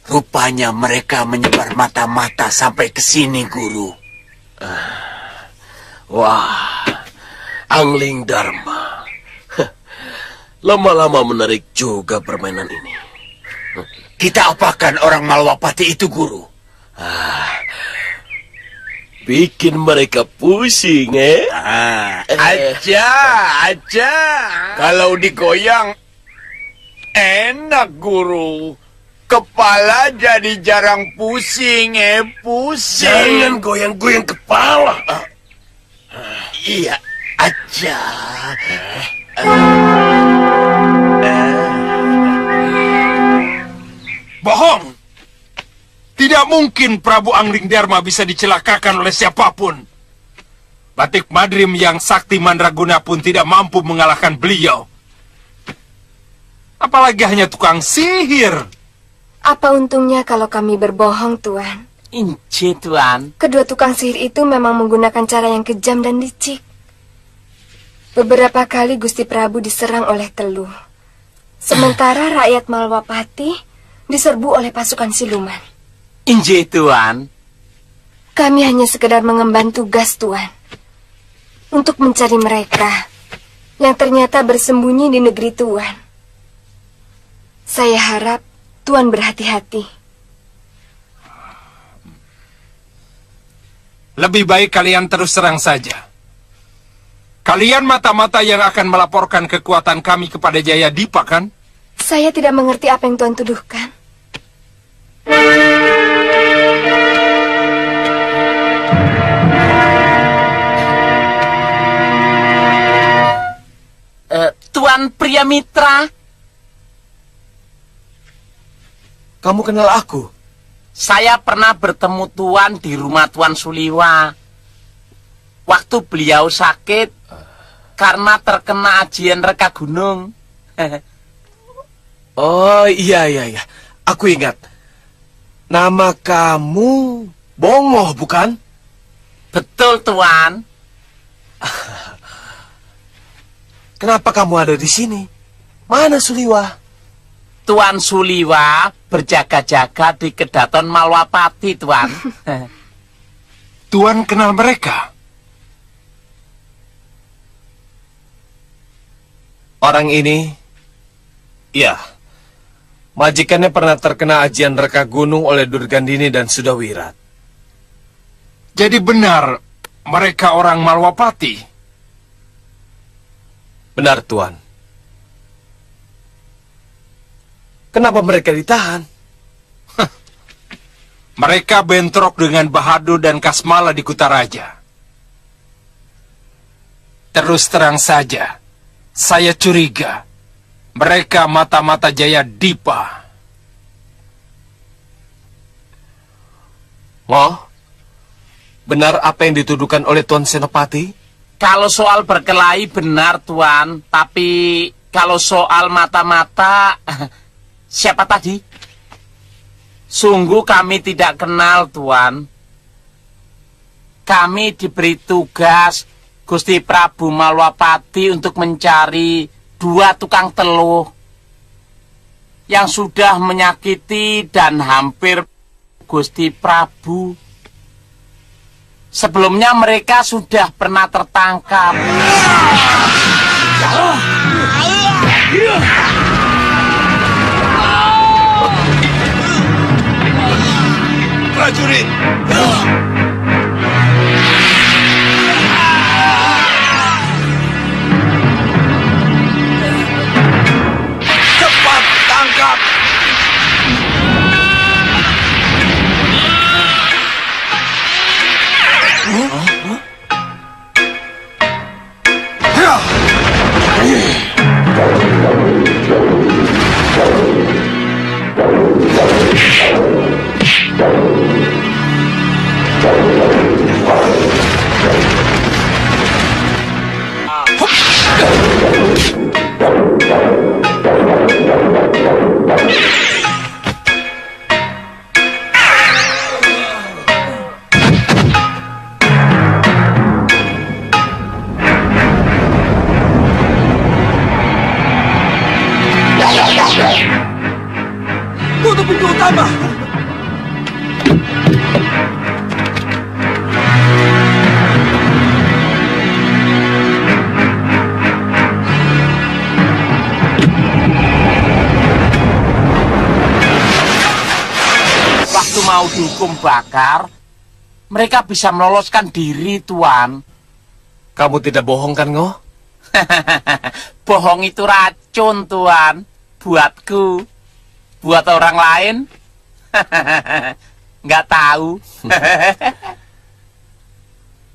Rupanya mereka menyebar mata-mata sampai ke sini, Guru. Wah, Angling Dharma. Lama-lama menarik juga permainan ini. Kita apakan orang Malwapati itu, Guru? Bikin mereka pusing, Aja. Kalau digoyang, enak, Guru. Kepala jadi jarang pusing, pusing. Jangan goyang-goyang kepala. Iya, aja. Bohong! Tidak mungkin Prabu Angling Dharma bisa dicelakakan oleh siapapun. Batik Madrim yang sakti mandraguna pun tidak mampu mengalahkan beliau. Apalagi hanya tukang sihir. Apa untungnya kalau kami berbohong, Tuan? Inci, Tuan. Kedua tukang sihir itu memang menggunakan cara yang kejam dan licik. Beberapa kali Gusti Prabu diserang oleh Teluh. Sementara rakyat Malwapati diserbu oleh pasukan siluman. Inci, Tuan. Kami hanya sekedar mengemban tugas, Tuan. Untuk mencari mereka yang ternyata bersembunyi di negeri Tuan. Saya harap Tuan berhati-hati. Lebih baik kalian terus serang saja. Kalian mata-mata yang akan melaporkan kekuatan kami kepada Jaya Dipa, kan? Saya tidak mengerti apa yang Tuan tuduhkan. Tuan Priamitra. Kamu kenal aku? Saya pernah bertemu Tuan di rumah Tuan Suliwa. Waktu beliau sakit karena terkena ajian reka gunung. Oh, iya. Aku ingat. Nama kamu Bongoh, bukan? Betul, Tuan. Kenapa kamu ada di sini? Mana Suliwa? Tuan Suliwa berjaga-jaga di Kedaton Malwapati, Tuan. Tuan kenal mereka? Orang ini, ya, majikannya pernah terkena ajian reka gunung oleh Durgandini dan Sudawirat. Jadi benar mereka orang Malwapati? Benar, Tuan. Kenapa mereka ditahan? Mereka bentrok dengan Bahadur dan Kasmala di Kutaraja. Terus terang saja, saya curiga mereka mata-mata Jaya Dipa. Oh, benar apa yang dituduhkan oleh Tuan Senopati? Kalau soal berkelahi benar, Tuan. Tapi Kalau soal mata-mata, siapa tadi? Sungguh kami tidak kenal, Tuan. Kami diberi tugas Gusti Prabu Malwapati untuk mencari 2 tukang teluh yang sudah menyakiti dan hampir Gusti Prabu. Sebelumnya mereka sudah pernah tertangkap. Prajurit! Cepat tangkap! Tutup pintu utama! Waktu mau dihukum bakar, mereka bisa meloloskan diri, Tuan. Kamu tidak bohong kan, Ngo? Bohong itu racun, Tuan. Buatku. Buat orang lain, nggak tahu.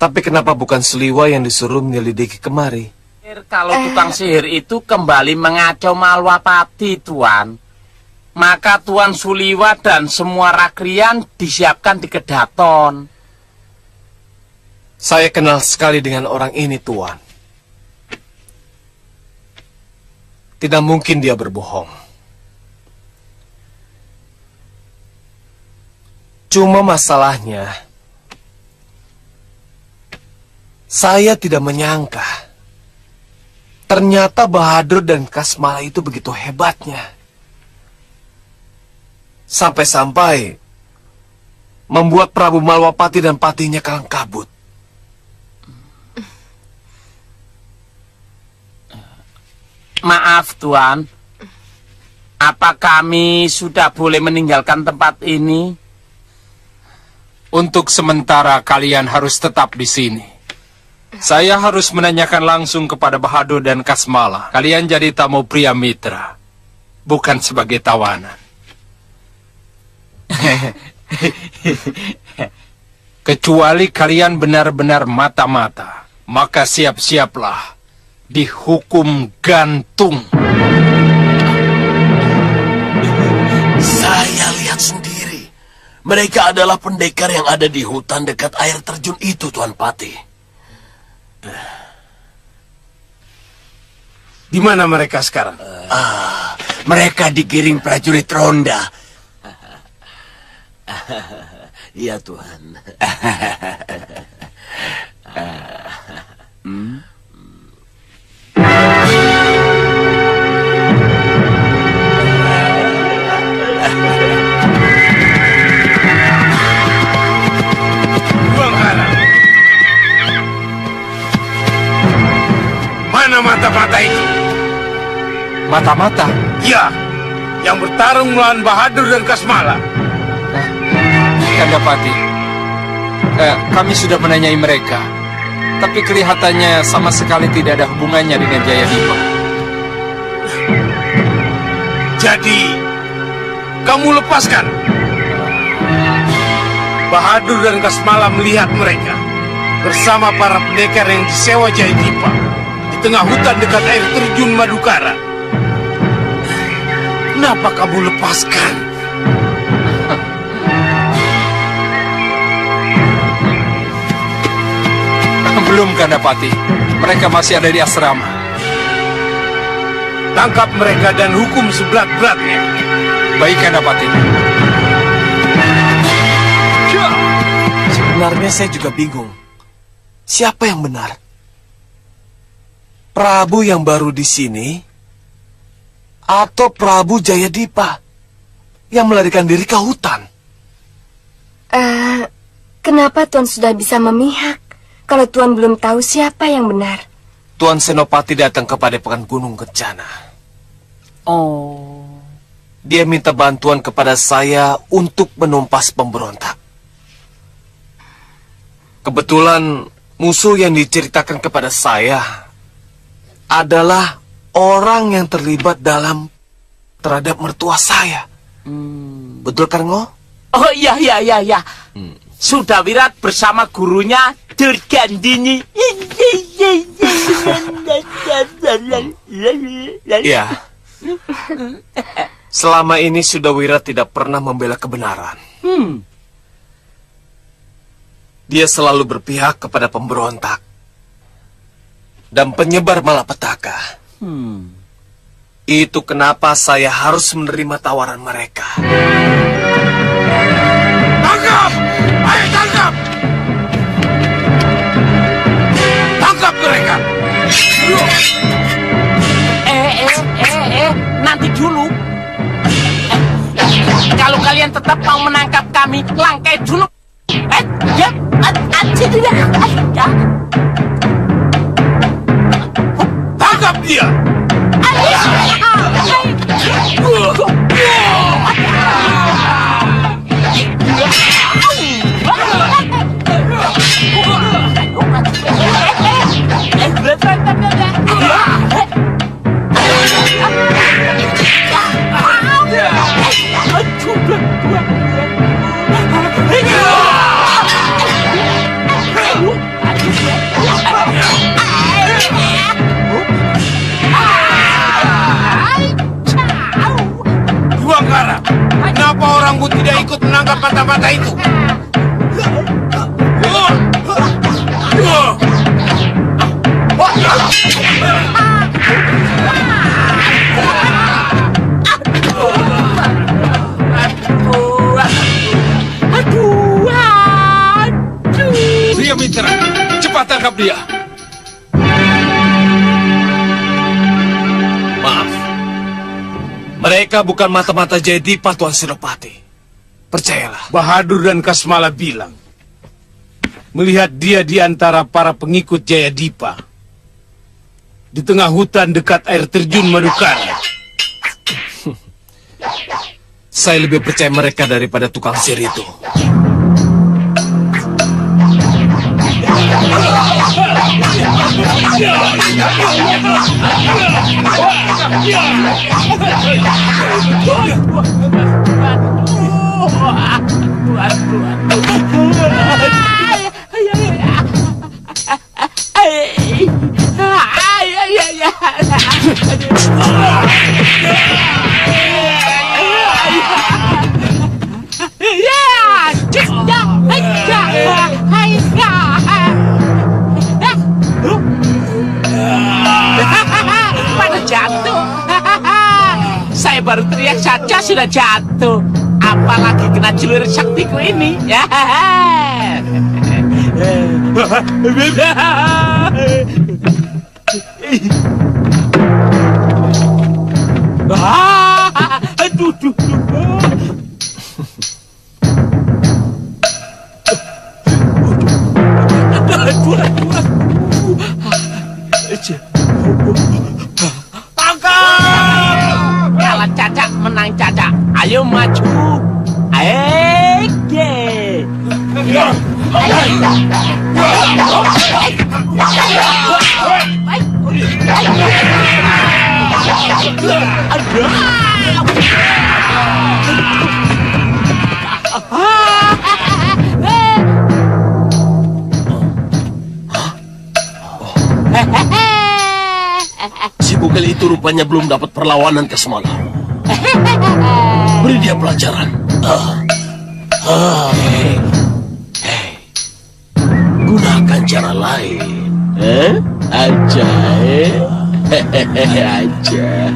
Tapi kenapa bukan Suliwa yang disuruh menyelidiki kemari? Kalau tukang sihir itu kembali mengacau Malwapati, Tuan, maka Tuan Suliwa dan semua rakrian disiapkan di Kedaton. Saya kenal sekali dengan orang ini, Tuan. Tidak mungkin dia berbohong. Cuma masalahnya, saya tidak menyangka ternyata Bahadur dan Kasmala itu begitu hebatnya. Sampai-sampai membuat Prabu Malwapati dan patinya kalang kabut. Maaf, Tuan. Apa kami sudah boleh meninggalkan tempat ini? Untuk sementara kalian harus tetap di sini. Saya harus menanyakan langsung kepada Bahadur dan Kasmala. Kalian jadi tamu pria mitra, bukan sebagai tawanan. Kecuali kalian benar-benar mata-mata, maka siap-siaplah dihukum gantung. Saya lihat sendiri. Mereka adalah pendekar yang ada di hutan dekat air terjun itu, Tuan Pati. Di mana mereka sekarang? Mereka digiring prajurit ronda. Iya, Tuhan. Mana mata-mata itu? Mata-mata? Ya, yang bertarung melawan Bahadur dan Kasmala. Kandapati, kami sudah menanyai mereka, tapi kelihatannya sama sekali tidak ada hubungannya dengan Jayadipa. Jadi, kamu lepaskan. Bahadur dan Kasmala melihat mereka bersama para pendekar yang disewa Jayadipa di tengah hutan dekat air terjun Madukara. Kenapa kamu lepaskan? Belum, Kandapati. Mereka masih ada di asrama. Tangkap mereka dan hukum seberat-beratnya. Baik, Adipati. Sebenarnya saya juga bingung. Siapa yang benar? Prabu yang baru di sini atau Prabu Jayadipa yang melarikan diri ke hutan? Kenapa Tuan sudah bisa memihak kalau Tuan belum tahu siapa yang benar? Tuan Senopati datang ke Padepokan Gunung Kencana. Oh. Dia minta bantuan kepada saya untuk menumpas pemberontak. Kebetulan musuh yang diceritakan kepada saya adalah orang yang terlibat dalam terhadap mertua saya. Betul kan, Ngo? Oh iya. Sudawirat bersama gurunya Durgandini. Iya. Selama ini Sudawirat tidak pernah membela kebenaran. Dia selalu berpihak kepada pemberontak dan penyebar malapetaka. Itu kenapa saya harus menerima tawaran mereka. Tangkap! Ayo tangkap! Tangkap mereka! Nanti dulu. Kalau kalian tetap mau menangkap kami, langkai dulu. Tangkap dia! Diwangkara, kenapa orangmu tidak ikut menangkap mata-mata itu? Ria Mitra, cepat tangkap dia. Maaf. Mereka bukan mata-mata Jayadipa, Tuan Senopati. Percayalah. Bahadur dan Kasmala bilang, melihat dia di antara para pengikut Jayadipa di tengah hutan dekat air terjun Madukara. Saya lebih percaya mereka daripada tukang sihir itu. Pada jatuh. Saya baru teriak saja sudah jatuh. Apalagi kena celurit saktiku ini. Aduh. Tangkap! Kalah Caca, menang Caca. Ayo maju. Ege. Si bugil itu rupanya belum dapat perlawanan ke semalam. Beri dia pelajaran. Hei. Gunakan cara lain. Ajaib. aja.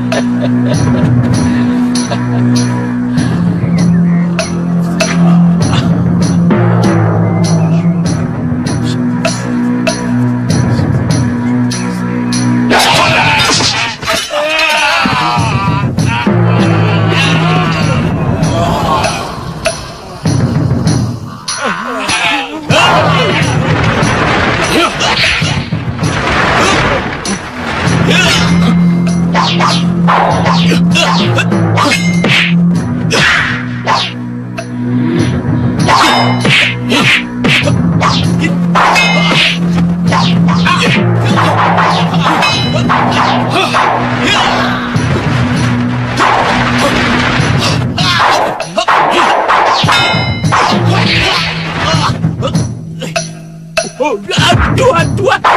Aduh, aduh, aduh.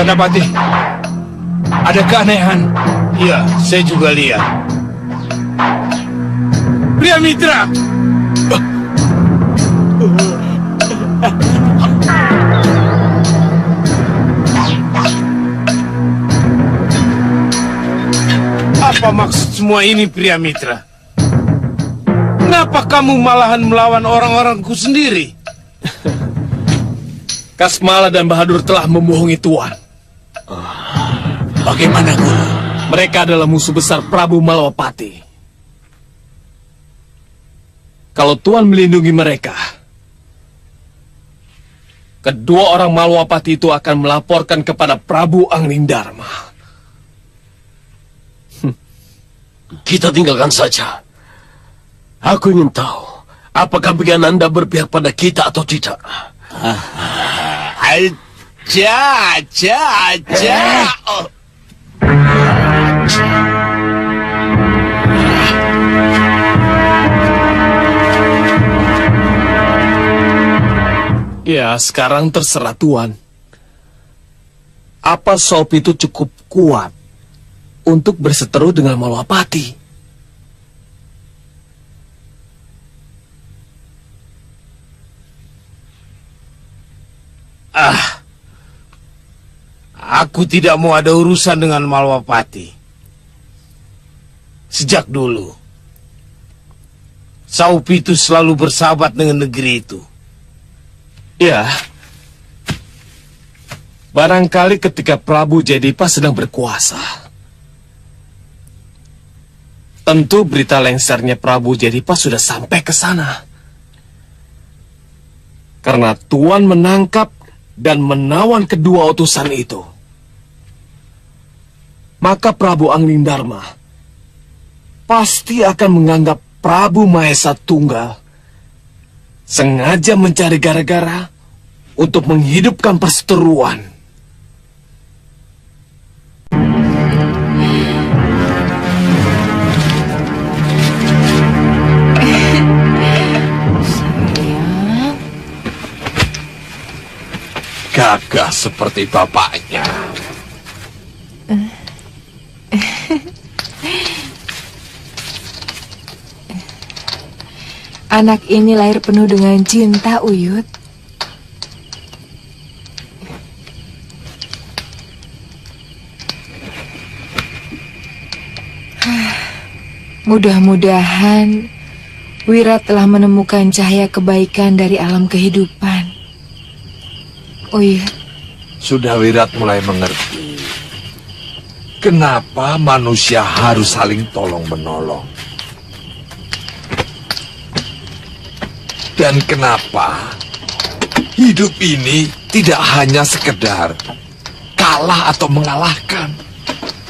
Kanapati, ada keanehan. Iya, saya juga lihat. Pria Mitra! Apa maksud semua ini, Pria Mitra? Kenapa kamu malahan melawan orang-orangku sendiri? Kasmala dan Bahadur telah membohongi Tuan. Bagaimana, Guru? Mereka adalah musuh besar Prabu Malwapati. Kalau Tuan melindungi mereka, kedua orang Malwapati itu akan melaporkan kepada Prabu Anglingdarma. Kita tinggalkan saja. Aku ingin tahu, apakah Bigananda berpihak pada kita atau tidak? Aja. Oh. Ya, sekarang terserah Tuan. Apa Sop itu cukup kuat untuk berseteru dengan Malwapati? Aku tidak mau ada urusan dengan Malwapati. Sejak dulu, Saupi itu selalu bersahabat dengan negeri itu. Ya. Barangkali ketika Prabu Jayadipa sedang berkuasa, tentu berita lengsernya Prabu Jayadipa sudah sampai ke sana. Karena Tuan menangkap dan menawan kedua utusan itu, maka Prabu Anglingdarma pasti akan menganggap Prabu Mahesa Tunggal sengaja mencari gara-gara untuk menghidupkan perseteruan. Gagah seperti bapaknya. Anak ini lahir penuh dengan cinta, Uyut. Mudah-mudahan Wira telah menemukan cahaya kebaikan dari alam kehidupan. Uyut. Sudah Wirat mulai mengerti kenapa manusia harus saling tolong-menolong. Dan kenapa hidup ini tidak hanya sekedar kalah atau mengalahkan.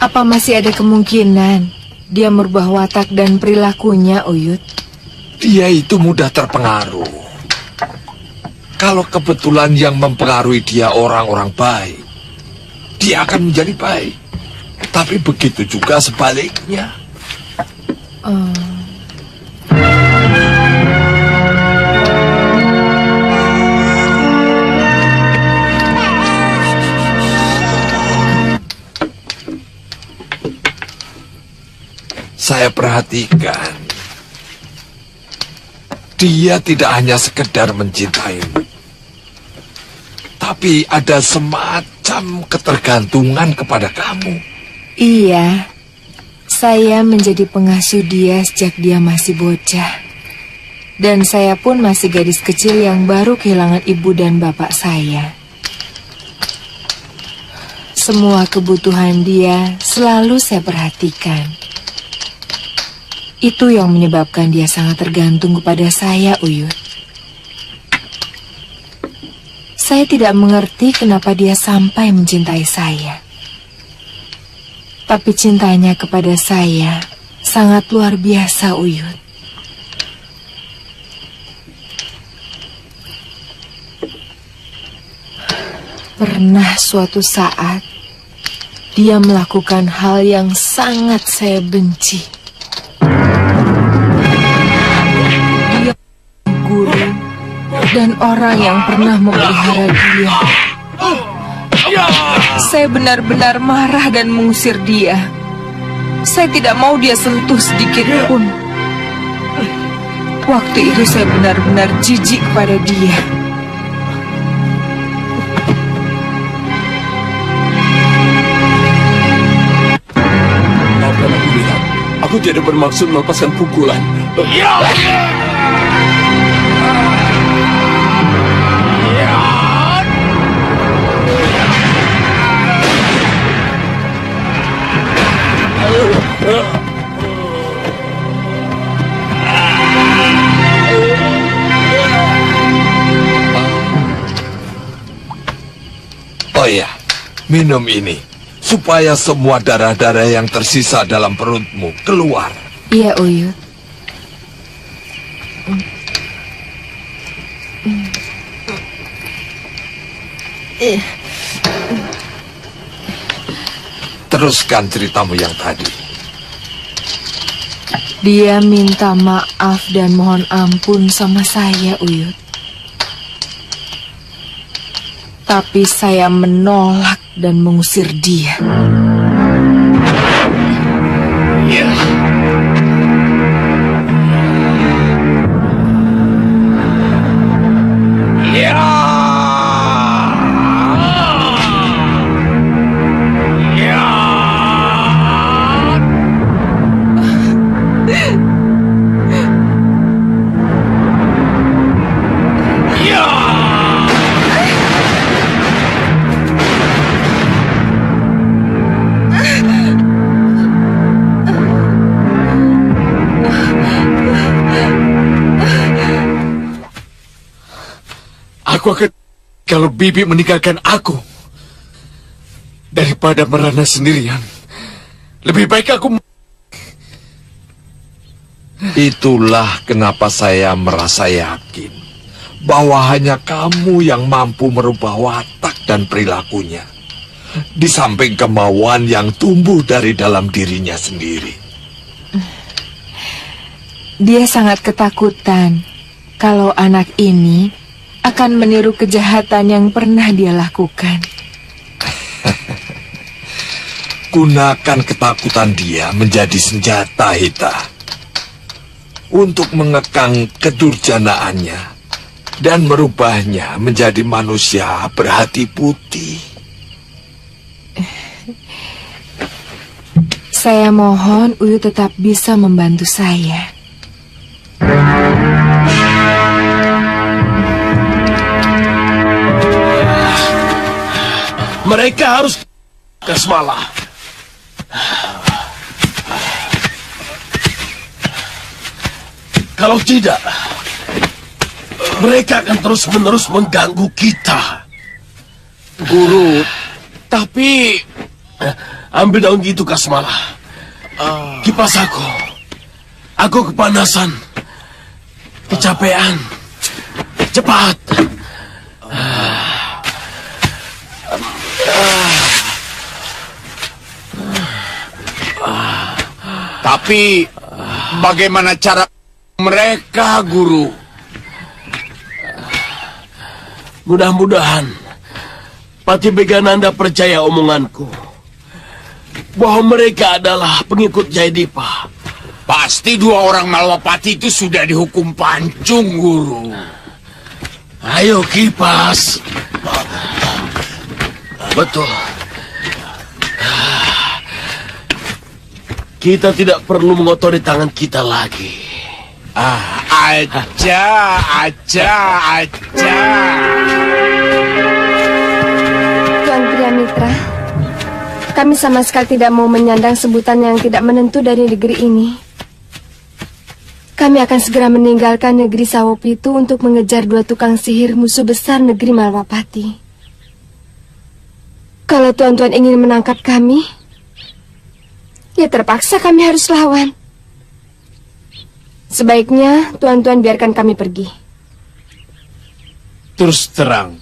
Apa masih ada kemungkinan dia merubah watak dan perilakunya, Uyut? Dia itu mudah terpengaruh. Kalau kebetulan yang mempengaruhi dia orang-orang baik, dia akan menjadi baik. Tapi begitu juga sebaliknya. saya perhatikan, dia tidak hanya sekedar mencintaimu, tapi ada semacam ketergantungan kepada kamu. Iya, saya menjadi pengasuh dia sejak dia masih bocah. Dan saya pun masih gadis kecil yang baru kehilangan ibu dan bapak saya. Semua kebutuhan dia selalu saya perhatikan. Itu yang menyebabkan dia sangat tergantung kepada saya, Uyut. Saya tidak mengerti kenapa dia sampai mencintai saya. Tapi cintanya kepada saya sangat luar biasa, Uyut. Pernah suatu saat, dia melakukan hal yang sangat saya benci. Dia guru dan orang yang pernah memelihara dia. Saya benar-benar marah dan mengusir dia. Saya tidak mau dia sentuh sedikit pun. Waktu itu saya benar-benar jijik kepada dia. Aku tidak bermaksud melepaskan pukulan. Oh ya, minum ini, supaya semua darah-darah yang tersisa dalam perutmu keluar. Iya, Uyut. Teruskan ceritamu yang tadi. Dia minta maaf dan mohon ampun sama saya, Uyut. Tapi saya menolak dan mengusir dia. Aku akan kalau Bibi meninggalkan aku daripada merana sendirian. Lebih baik aku. Itulah kenapa saya merasa yakin bahwa hanya kamu yang mampu merubah watak dan perilakunya, di samping kemauan yang tumbuh dari dalam dirinya sendiri. Dia sangat ketakutan kalau anak ini akan meniru kejahatan yang pernah dia lakukan. Gunakan ketakutan dia menjadi senjata, Hita, untuk mengekang kedurjanaannya dan merubahnya menjadi manusia berhati putih. Saya mohon Uyu tetap bisa membantu saya. Mereka harus ke Smala. Kalau tidak, mereka akan terus-menerus mengganggu kita. Guru, tapi Ambil daun itu, Kasmala. Kipas aku. Aku kepanasan. Kecapean. Cepat. Tapi bagaimana cara mereka, Guru? Mudah-mudahan Pati Begananda percaya omonganku bahwa mereka adalah pengikut Jayadipa Pasti dua orang Malwapati itu sudah dihukum pancung, Guru. Ayo Kipas. Betul. Kita tidak perlu mengotori tangan kita lagi. Aja. Tuan Priamitra, kami sama sekali tidak mau menyandang sebutan yang tidak menentu dari negeri ini. Kami akan segera meninggalkan negeri Sawopitu untuk mengejar dua tukang sihir musuh besar negeri Malwapati. Kalau tuan-tuan ingin menangkap kami, ya terpaksa kami harus lawan. Sebaiknya tuan-tuan biarkan kami pergi. Terus terang,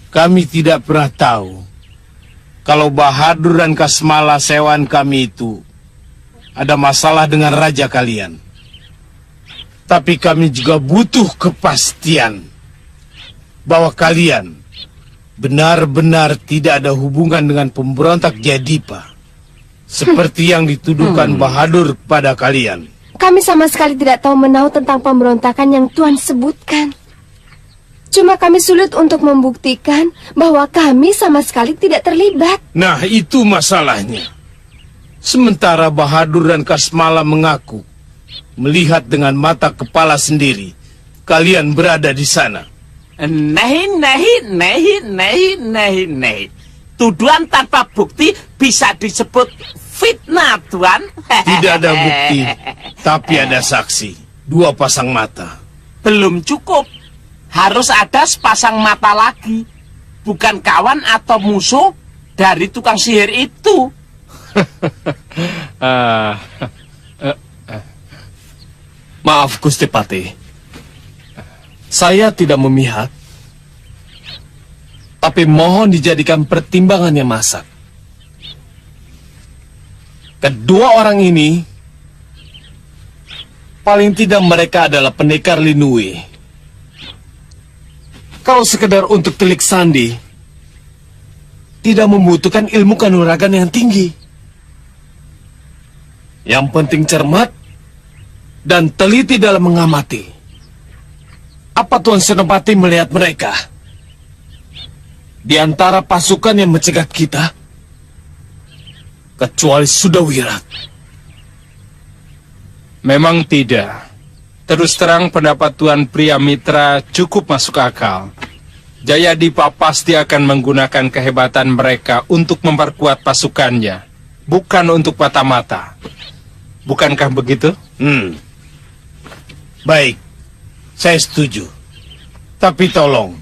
kami tidak pernah tahu kalau Bahadur dan Kasmala sewan kami itu ada masalah dengan raja kalian. Tapi kami juga butuh kepastian bahwa kalian benar-benar tidak ada hubungan dengan pemberontak Jayadipa seperti yang dituduhkan Bahadur kepada kalian. Kami sama sekali tidak tahu menahu tentang pemberontakan yang Tuan sebutkan. Cuma kami sulit untuk membuktikan bahwa kami sama sekali tidak terlibat. Nah, itu masalahnya. Sementara Bahadur dan Kasmala mengaku melihat dengan mata kepala sendiri kalian berada di sana. Nahi. Tuduhan tanpa bukti bisa disebut fitnah, Tuan. Tidak ada bukti, tapi ada saksi. Dua pasang mata. Belum cukup. Harus ada sepasang mata lagi. Bukan kawan atau musuh dari tukang sihir itu. Maaf Gusti Pati, saya tidak memihak, tapi mohon dijadikan pertimbangan yang masak. Kedua orang ini, paling tidak mereka adalah pendekar Linui. Kalau sekedar untuk telik sandi, tidak membutuhkan ilmu kanuragan yang tinggi. Yang penting cermat dan teliti dalam mengamati. Apa Tuan Senopati melihat mereka di antara pasukan yang mencegat kita? Kecuali Sudawirat. Memang tidak. Terus terang pendapat Tuan Priamitra cukup masuk akal. Jayadipa pasti akan menggunakan kehebatan mereka untuk memperkuat pasukannya, bukan untuk mata-mata. Bukankah begitu? Baik, saya setuju. Tapi tolong,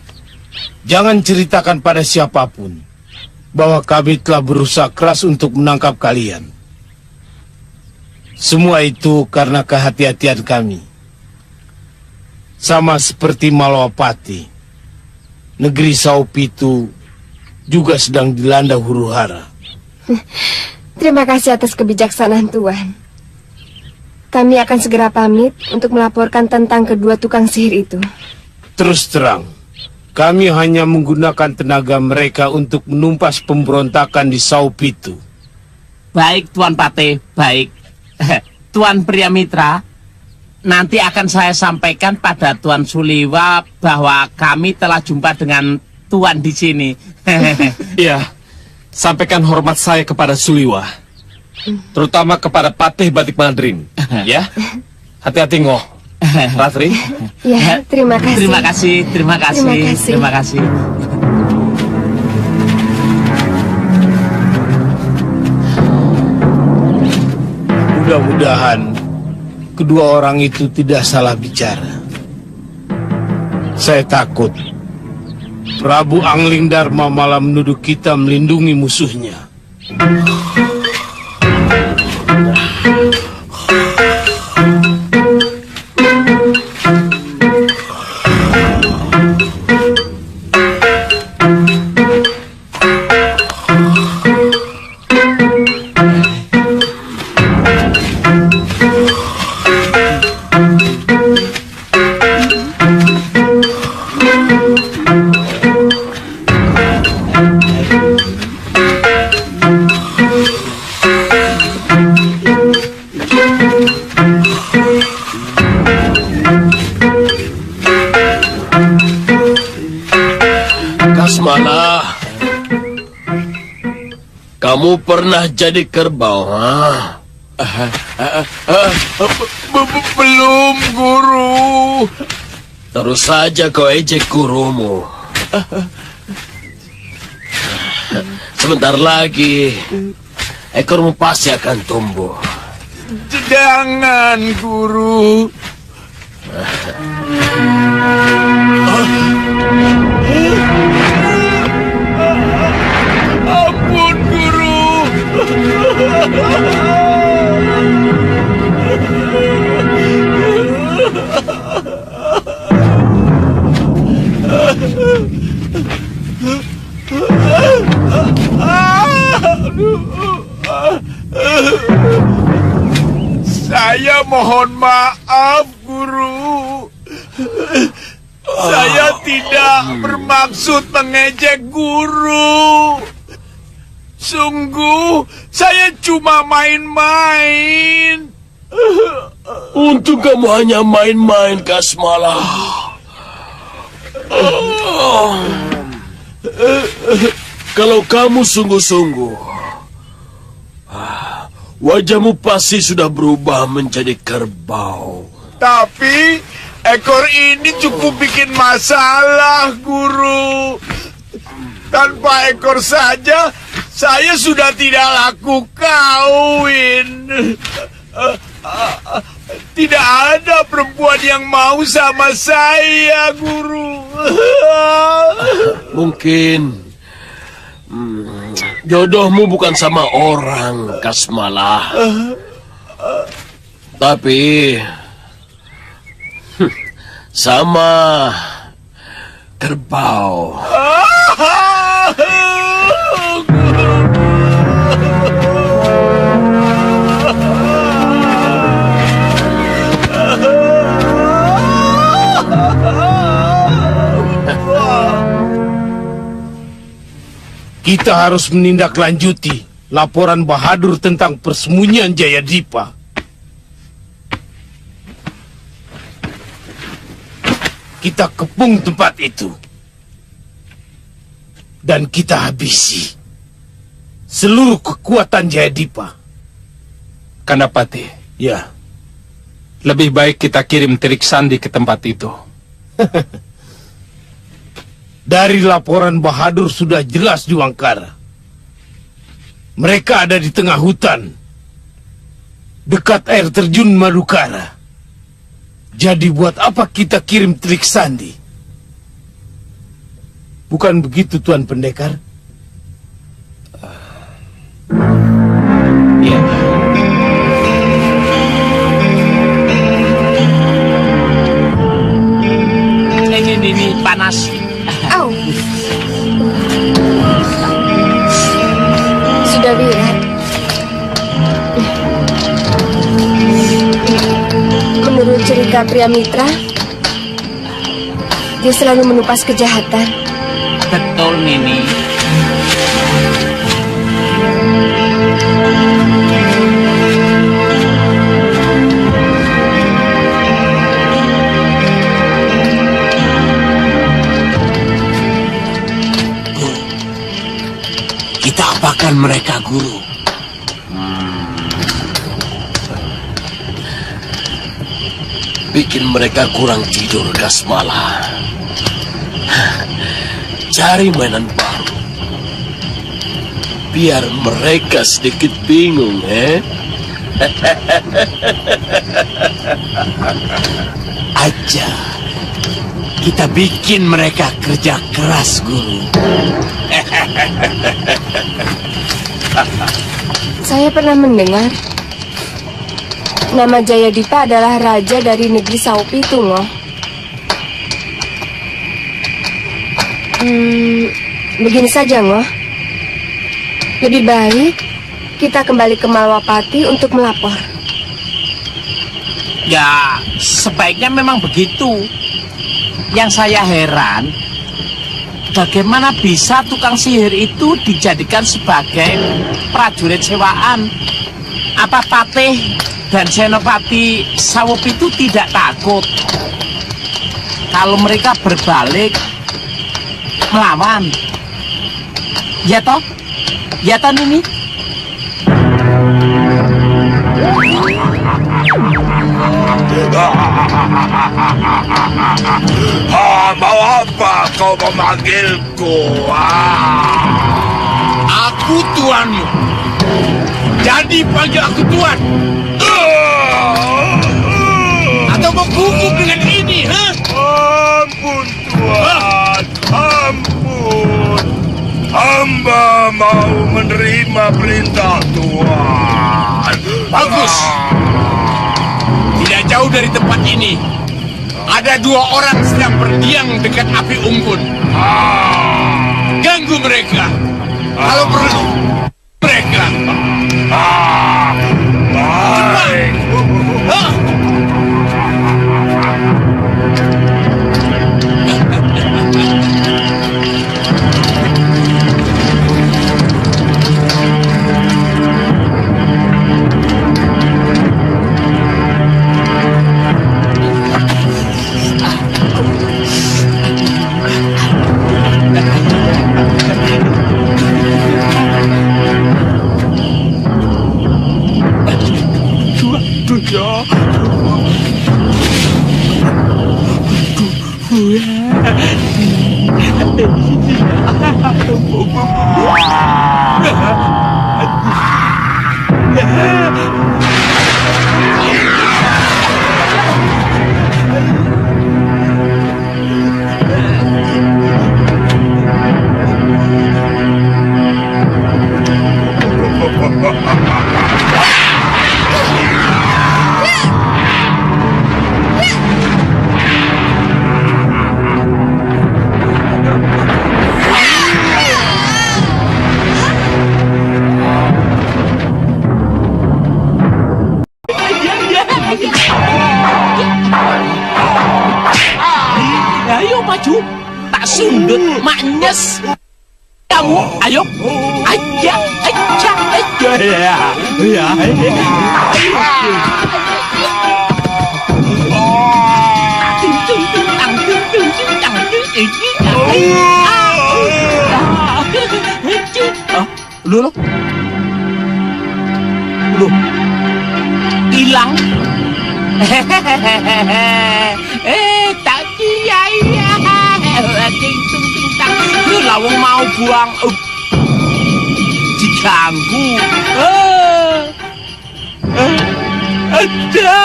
jangan ceritakan pada siapapun bahwa kami telah berusaha keras untuk menangkap kalian. Semua itu karena kehati-hatian kami. Sama seperti Malwapati, negeri Sawopitu juga sedang dilanda huru-hara. Terima kasih atas kebijaksanaan Tuan. Kami akan segera pamit untuk melaporkan tentang kedua tukang sihir itu. Terus terang, kami hanya menggunakan tenaga mereka untuk menumpas pemberontakan di Sawopitu. Baik Tuan Pate, baik. Tuan Priamitra, nanti akan saya sampaikan pada Tuan Suliwa bahwa kami telah jumpa dengan Tuan di sini. Iya, sampaikan hormat saya kepada Suliwa, terutama kepada Patih Batik Madrim. Ya, hati-hati ngoh, Ratri. Ya, terima kasih. Terima kasih, terima kasih, Terima kasih. terima kasih. Mudah-mudahan kedua orang itu tidak salah bicara. Saya takut Prabu Angling Dharma malah menuduh kita melindungi musuhnya. Kamu pernah jadi kerbau, ha? Belum, Guru. Terus saja kau ejek gurumu. Sebentar lagi, ekormu pasti akan tumbuh. Jangan, Guru. Ampun, Guru. Saya mohon maaf, Guru. Saya tidak bermaksud mengejek Guru. Sungguh, saya cuma main-main. Untung kamu hanya main-main, Kasmala. Kalau kamu sungguh-sungguh, wajahmu pasti sudah berubah menjadi kerbau. Tapi ekor ini cukup bikin masalah, Guru. Tanpa ekor saja, saya sudah tidak laku kawin. Tidak ada perempuan yang mau sama saya, Guru. Mungkin jodohmu bukan sama orang, Kasmala. Tapi sama kerbau. Kita harus menindaklanjuti laporan Bahadur tentang persembunyian Jayadipa. Kita kepung tempat itu. Dan kita habisi seluruh kekuatan Jayadipa. Kandapati, Ya, lebih baik kita kirim Telik Sandi ke tempat itu. dari laporan Bahadur sudah jelas di Wangkara. Mereka ada di tengah hutan, dekat air terjun Madukara. Jadi buat apa kita kirim Telik Sandi? Bukan begitu, Tuan Pendekar? Ya. Ini panas. Au. Sudah Wirat. Menurut cerita Priamitra, dia selalu menupas kejahatan. Betul, Nini. Kita apakan mereka, Guru? Bikin mereka kurang tidur, Kasmala. Cari mainan baru. Biar mereka sedikit bingung, Aja. Kita bikin mereka kerja keras, Guru. Saya pernah mendengar nama Jayadipa adalah raja dari negeri Saupitungo. Begini saja, Ngoh. Lebih baik kita kembali ke Malwapati untuk melapor. Ya, sebaiknya memang begitu. Yang saya heran, bagaimana bisa tukang sihir itu dijadikan sebagai prajurit sewaan? Apa Patih dan Senopati Sawup itu tidak takut kalau mereka berbalik melawan? Ya toh? Ya toh, Nini? Mau apa kau memanggilku? Aku tuanmu. Jadi panggil aku tuan. Atau mau gugup dengan ini, ha? Ampun Tuan, ampun. Hamba mau menerima perintah Tuan. Bagus. Tidak jauh dari tempat ini ada 2 orang sedang berdiam dekat api unggun. Ganggu mereka. Kalau perlu, mereka. Baik. Hah? Ayo maju, tak sundut, maknyes. Kamu, ayo, aja, ya. Loh, hilang. Tak iya. Ting tang. Lu lawang mau buang. Diganggu. Ada.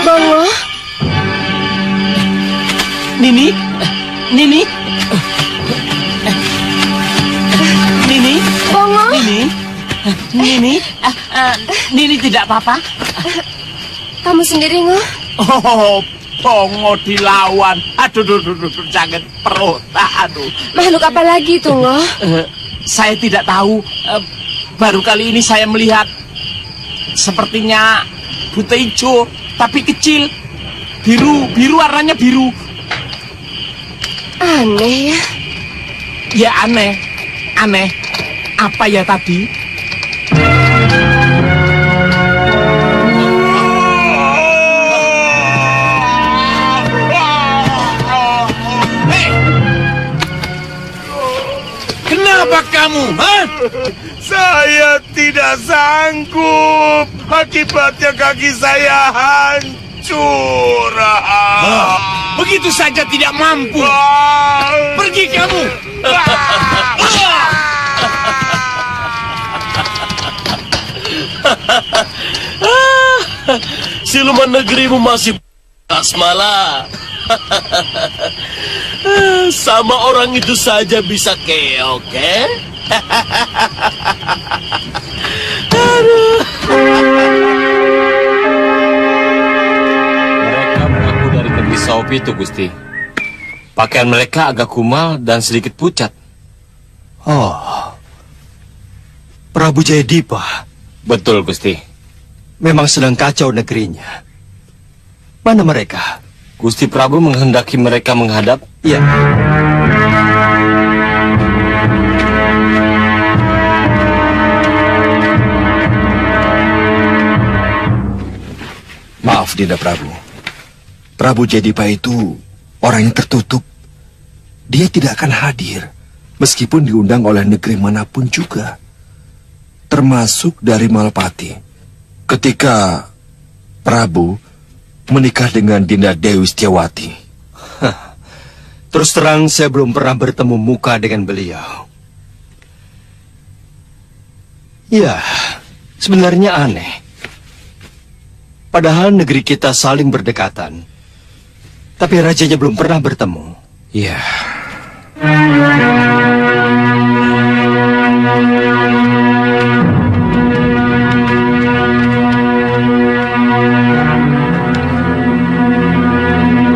Bongo, Nini. Bongo. Nini tidak apa-apa. Kamu sendiri, Ngo? Oh, Bongo dilawan. Aduh, jangan perut. Aduh. Makhluk apa lagi itu, Ngo? Saya tidak tahu. Baru kali ini saya melihat sepertinya buta hijau, tapi kecil. Biru warnanya biru. Aneh ya. Ya aneh. Apa ya tadi? Kenapa kamu, ha? Saya tidak sanggup. Akibatnya kaki saya hancur. Begitu saja tidak mampu. Pergi kamu. Siluman negerimu masih Kasmala. Sama orang itu saja bisa keok, eh? Mereka mengaku dari negeri Saupi itu, Gusti. Pakaian mereka agak kumal dan sedikit pucat. Oh, Prabu Jayadipa Betul, Gusti. memang sedang kacau negerinya. Mana mereka? Gusti Prabu menghendaki mereka menghadap. Ya, maaf Dinda Prabu. Prabu Jayadipa itu orang yang tertutup. Dia tidak akan hadir, meskipun diundang oleh negeri manapun juga. Termasuk dari Malapati. Ketika Prabu menikah dengan Dinda Dewi Setiawati. Terus terang saya belum pernah bertemu muka dengan beliau. Ya, sebenarnya aneh. Padahal negeri kita saling berdekatan. Tapi rajanya belum pernah bertemu. Ya.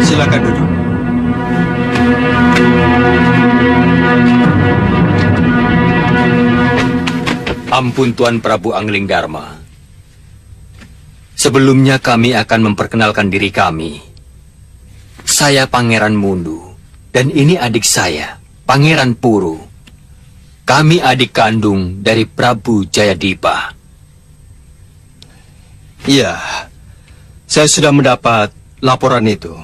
Silakan duduk. Ampun Tuan Prabu Angling Dharma. Sebelumnya kami akan memperkenalkan diri kami. Saya Pangeran Mundu, dan ini adik saya, Pangeran Puru. Kami adik kandung dari Prabu Jayadipa. Iya, saya sudah mendapat laporan itu.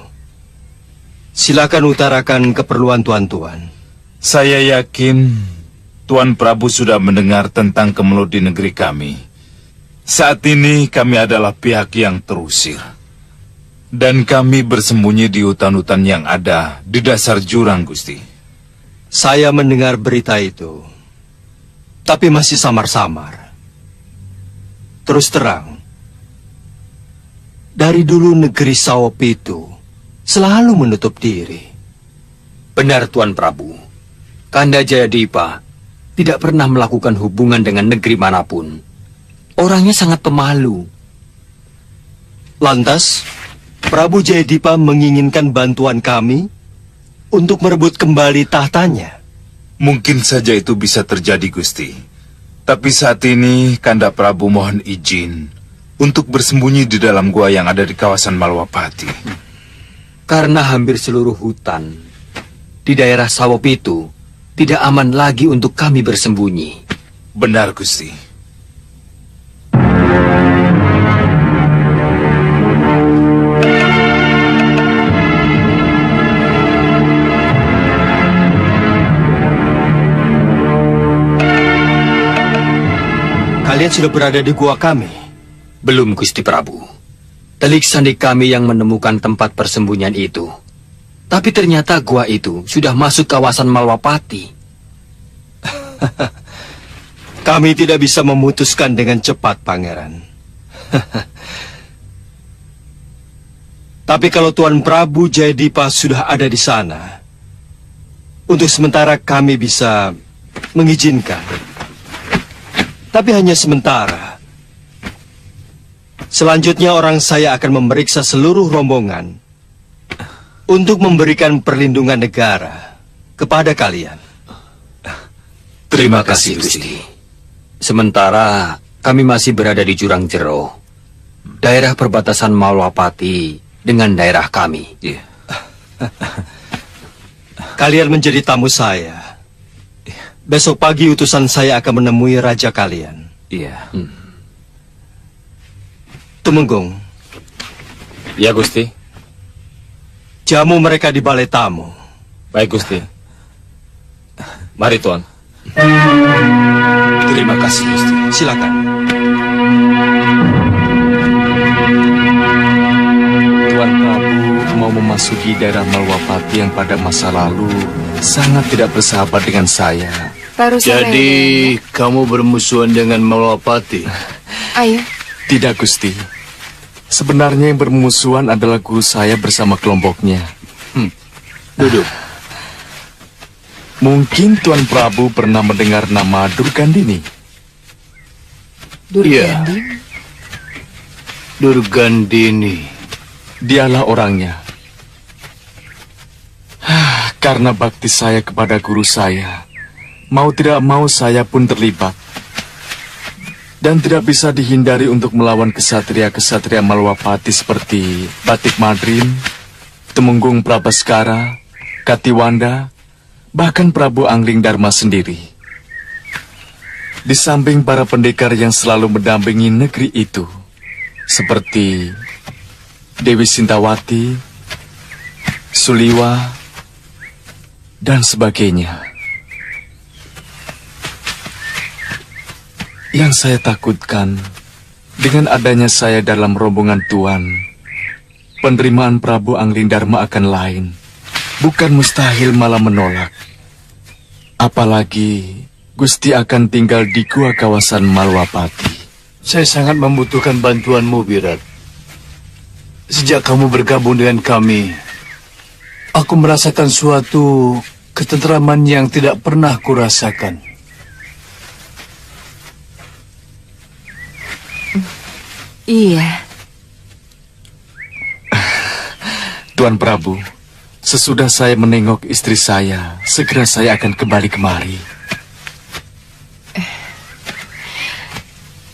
Silakan utarakan keperluan tuan-tuan. Saya yakin Tuan Prabu sudah mendengar tentang kemelut di negeri kami. Saat ini kami adalah pihak yang terusir. Dan kami bersembunyi di hutan-hutan yang ada di dasar jurang, Gusti. Saya mendengar berita itu, tapi masih samar-samar. Terus terang, dari dulu negeri Sawop itu selalu menutup diri. Benar Tuan Prabu. Kanda Jayadipa tidak pernah melakukan hubungan dengan negeri manapun. Orangnya sangat pemalu. Lantas, Prabu Jayadipa menginginkan bantuan kami untuk merebut kembali tahtanya. Mungkin saja itu bisa terjadi, Gusti. Tapi saat ini Kanda Prabu mohon izin untuk bersembunyi di dalam gua yang ada di kawasan Malwapati. Karena hampir seluruh hutan di daerah Sawop itu tidak aman lagi untuk kami bersembunyi. Benar, Gusti. Kalian sudah berada di gua kami? Belum, Gusti Prabu. Telik sandi kami yang menemukan tempat persembunyian itu. Tapi ternyata gua itu sudah masuk kawasan Malwapati. Kami tidak bisa memutuskan dengan cepat, Pangeran. Tapi kalau Tuan Prabu Jayadipa sudah ada di sana, untuk sementara kami bisa mengizinkan. Tapi hanya sementara. Selanjutnya orang saya akan memeriksa seluruh rombongan untuk memberikan perlindungan negara kepada kalian. Terima kasih, Gusti. Sementara kami masih berada di Jurang Jero, daerah perbatasan Malwapati dengan daerah kami. Kalian menjadi tamu saya. Besok pagi utusan saya akan menemui raja kalian. Iya. Tumenggung. Ya, Gusti. Jamu mereka di balai tamu. Baik, Gusti. Mari, Tuan. Terima kasih, Gusti. Silakan. Tuan Prabu mau memasuki daerah Malwapati yang pada masa lalu sangat tidak bersahabat dengan saya. Jadi, kamu bermusuhan dengan Malwapati? Ayo. Tidak, Gusti. Sebenarnya yang bermusuhan adalah guru saya bersama kelompoknya. Duduk. Mungkin Tuan Prabu pernah mendengar nama Durgandini. Durgandini? Durgandini. Dialah orangnya. Karena bakti saya kepada guru saya, mau tidak mau saya pun terlibat. Dan tidak bisa dihindari untuk melawan kesatria-kesatria Malwapati seperti Batik Madrim, Tumenggung Prabaskara, Katiwanda, bahkan Prabu Angling Dharma sendiri. Di samping para pendekar yang selalu mendampingi negeri itu, seperti Dewi Sintawati, Suliwa, dan sebagainya. Yang saya takutkan, dengan adanya saya dalam rombongan Tuan, penerimaan Prabu Anglingdarma akan lain. Bukan mustahil, malah menolak. Apalagi Gusti akan tinggal di gua kawasan Malwapati. Saya sangat membutuhkan bantuanmu, Wirat. Sejak kamu bergabung dengan kami, aku merasakan suatu ketentraman yang tidak pernah kurasakan. Iya. Tuan Prabu, sesudah saya menengok istri saya, segera saya akan kembali kemari.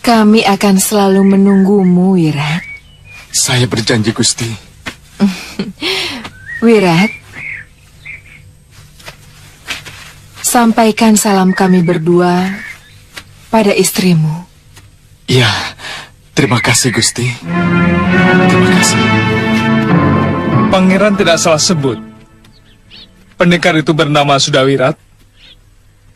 Kami akan selalu menunggumu, Wirat. Saya berjanji, Gusti. Wirat, sampaikan salam kami berdua pada istrimu. Iya, terima kasih, Gusti. Terima kasih. Pangeran tidak salah sebut. Pendekar itu bernama Sudawirat.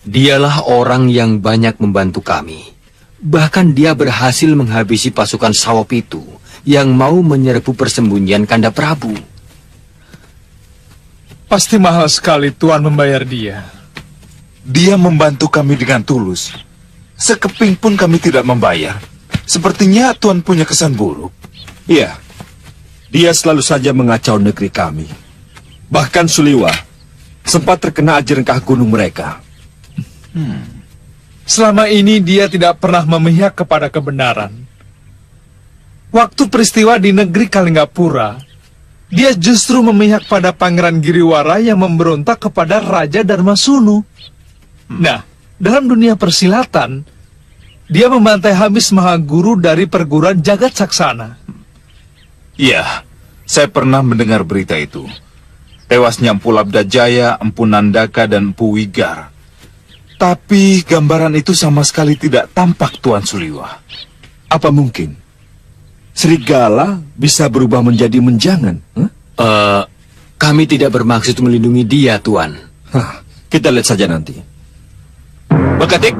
Dialah orang yang banyak membantu kami. Bahkan dia berhasil menghabisi pasukan Sawop itu yang mau menyerbu persembunyian Kanda Prabu. Pasti mahal sekali Tuan membayar dia. Dia membantu kami dengan tulus. Sekeping pun kami tidak membayar. Sepertinya Tuan punya kesan buruk. Iya, dia selalu saja mengacau negeri kami. Bahkan Suliwa sempat terkena ajarengkah gunung mereka. Selama ini dia tidak pernah memihak kepada kebenaran. Waktu peristiwa di negeri Kalinggapura, dia justru memihak pada Pangeran Giriwara yang memberontak kepada Raja Darmasunu. Nah, dalam dunia persilatan, dia membantai habis Mahaguru dari perguruan Jagat Saksana. Iya, saya pernah mendengar berita itu. Tewasnya Empu Labdajaya, Empu Nandaka, dan Empu Wigar. Tapi gambaran itu sama sekali tidak tampak, Tuan Suliwa. Apa mungkin serigala bisa berubah menjadi menjangan? Kami tidak bermaksud melindungi dia, Tuan. Kita lihat saja nanti. Bakatik.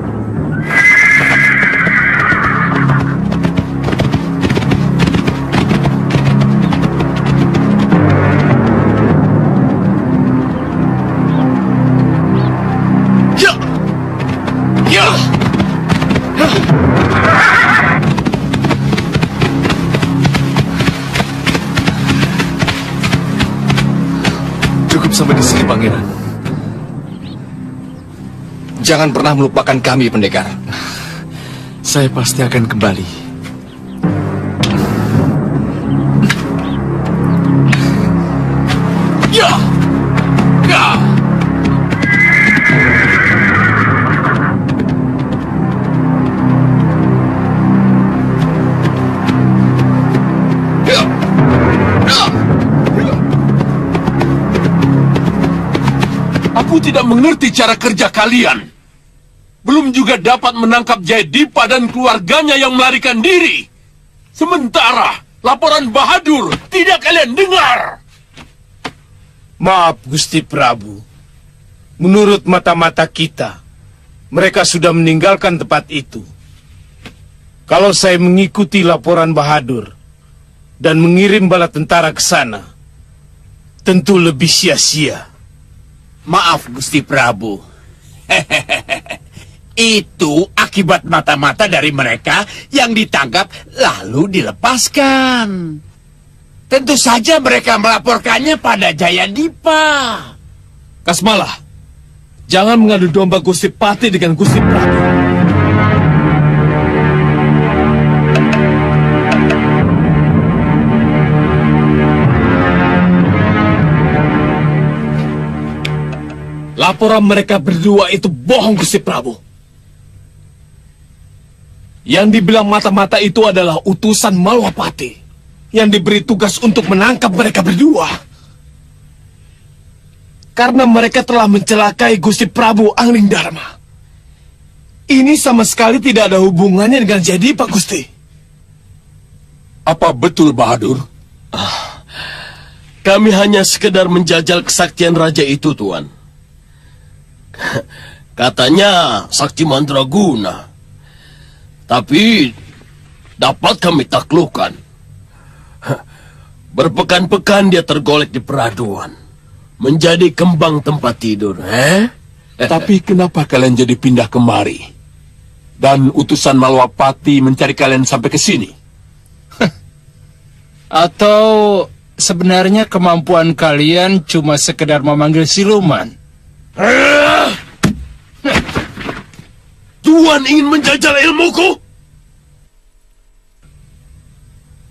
Cukup sampai di sini, Pangeran. Jangan pernah melupakan kami, pendekar. Saya pasti akan kembali. Ya! Ya! Aku tidak mengerti cara kerja kalian. Belum juga dapat menangkap Jayadipa dan keluarganya yang melarikan diri. Sementara laporan Bahadur tidak kalian dengar. Maaf, Gusti Prabu. Menurut mata-mata kita, mereka sudah meninggalkan tempat itu. Kalau saya mengikuti laporan Bahadur dan mengirim bala tentara ke sana, tentu lebih sia-sia. Maaf, Gusti Prabu. Itu akibat mata-mata dari mereka yang ditangkap lalu dilepaskan. Tentu saja mereka melaporkannya pada Jayadipa. Kasmalah, jangan mengadu domba Gusti Pati dengan Gusti Prabu. Laporan mereka berdua itu bohong, Gusti Prabu. Yang dibilang mata-mata itu adalah utusan Malwapati yang diberi tugas untuk menangkap mereka berdua. Karena mereka telah mencelakai Gusti Prabu Anglingdarma. Ini sama sekali tidak ada hubungannya dengan Jayadipa, Gusti. Apa betul, Bahadur? Kami hanya sekedar menjajal kesaktian raja itu, Tuan. Katanya sakti mandraguna. Tapi dapat kami taklukkan. Berpekan-pekan dia tergolek di peraduan. Menjadi kembang tempat tidur. Tapi kenapa kalian jadi pindah kemari? Dan utusan Malwapati mencari kalian sampai ke sini? Atau sebenarnya kemampuan kalian cuma sekedar memanggil siluman? Tuan ingin menjajal ilmuku?